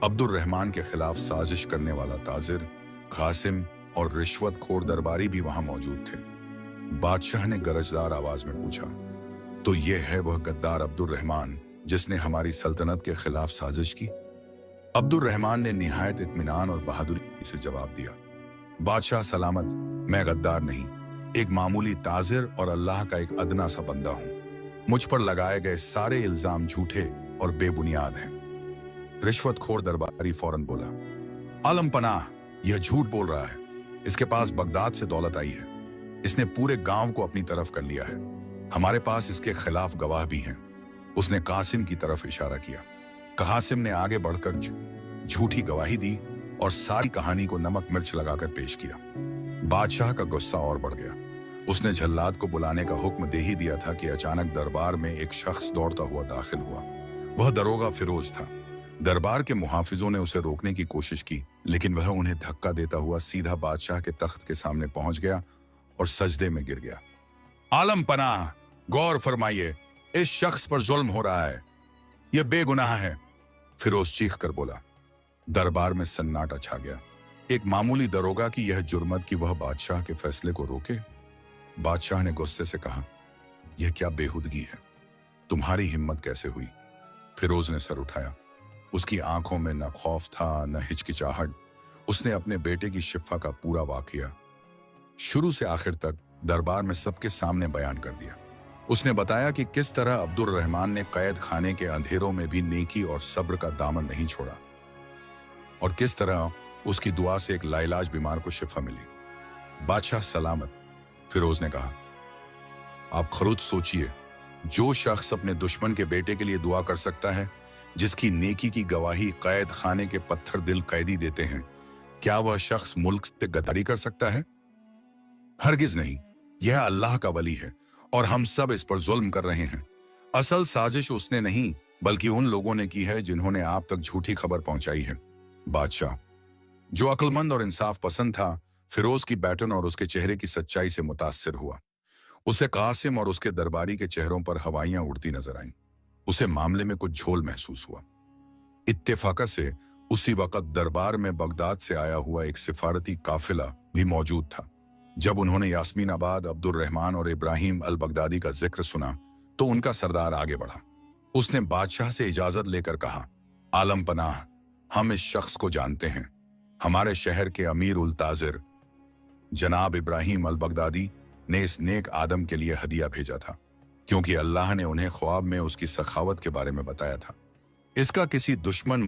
अब्दुल रहमान के खिलाफ साजिश करने वाला ताजिर, कासिम और रिश्वतखोर दरबारी भी वहां मौजूद थे। बादशाह ने गरजदार आवाज में पूछा, तो ये है वह गद्दार अब्दुल रहमान जिसने हमारी सल्तनत के खिलाफ साजिश की? अब्दुल रहमान ने निहायत इत्मीनान और बहादुरी से जवाब दिया, बादशाह सलामत, मैं गद्दार नहीं, एक मामूली ताजिर और अल्लाह का एक अदना सा बंदा हूं। मुझ पर लगाए गए सारे इल्जाम झूठे और बेबुनियाद हैं। रिश्वतखोर दरबारी फौरन बोला, आलम पनाह, यह झूठ बोल रहा है। इसके पास बगदाद से दौलत आई है। इसने पूरे गांव को अपनी तरफ कर लिया है। हमारे पास इसके खिलाफ गवाह भी हैं। उसने कासिम की तरफ इशारा किया। कासिम ने आगे बढ़कर झूठी गवाही दी और सारी कहानी को नमक मिर्च लगाकर पेश किया। बादशाह का गुस्सा और बढ़ गया। उसने जल्लाद को बुलाने का हुक्म दे ही दिया था कि अचानक दरबार में एक शख्स दौड़ता हुआ दाखिल हुआ। वह दरोगा फिरोज था। दरबार के मुहाफिजों ने उसे रोकने की कोशिश की, लेकिन वह उन्हें धक्का देता हुआ सीधा बादशाह के तख्त के सामने पहुंच गया और सजदे में गिर गया। आलम पनाह, गौर फरमाइए, इस शख्स पर जुल्म हो रहा है, यह बेगुनाह है। फिरोज चीख कर बोला। दरबार में सन्नाटा छा गया। एक मामूली दरोगा की यह जुर्मत कि वह बादशाह के फैसले को रोके। बादशाह ने गुस्से से कहा, यह क्या बेहुदगी है, तुम्हारी हिम्मत कैसे हुई? फिरोज ने सर उठाया। उसकी आंखों में न खौफ था न हिचकिचाहट। उसने अपने बेटे की शिफा का पूरा वाकया शुरू से आखिर तक दरबार में सबके सामने बयान कर दिया। उसने बताया कि किस तरह अब्दुल रहमान ने कैद खाने के अंधेरों में भी नेकी और सब्र का दामन नहीं छोड़ा और किस तरह उसकी दुआ से एक लाइलाज बीमार को शिफा मिली। बादशाह सलामत, फिरोज ने कहा, आप खुद सोचिए, जो शख्स अपने दुश्मन के बेटे के लिए दुआ कर सकता है, जिसकी नेकी की गवाही कैद खाने के पत्थर दिल कैदी देते हैं, क्या वह शख्स मुल्क से गद्दारी कर सकता है? हरगिज नहीं। यह अल्लाह का वली है और हम सब इस पर जुल्म कर रहे हैं। असल साजिश उसने नहीं बल्कि उन लोगों ने की है जिन्होंने आप तक झूठी खबर पहुंचाई है। बादशाह, जो अक्लमंद और इंसाफ पसंद था, फिरोज की बैटन और उसके चेहरे की सच्चाई से मुतासिर हुआ। उसे कासिम और उसके दरबारी के चेहरों पर हवाइयां उड़ती नजर आईं। उसे मामले में कुछ झोल महसूस हुआ। इत्तेफाकत से उसी वक्त दरबार में बगदाद से आया हुआ एक सिफारती काफिला भी मौजूद था। जब उन्होंने यास्मीनाबाद, अब्दुल रहमान और इब्राहिम अल बगदादी का जिक्र सुना तो उनका सरदार आगे बढ़ा। उसने बादशाह से इजाजत लेकर कहा, आलम पनाह, हम इस शख्स को जानते हैं। हमारे शहर के अमीर उल ताजिर जनाब इब्राहिम अल बगदादी ने इस नेक आदम के लिए हदिया भेजा था, क्योंकि अल्लाह ने उन्हें ख्वाब में उसकी सखावत के बारे में बताया था। इसका किसी दुश्मन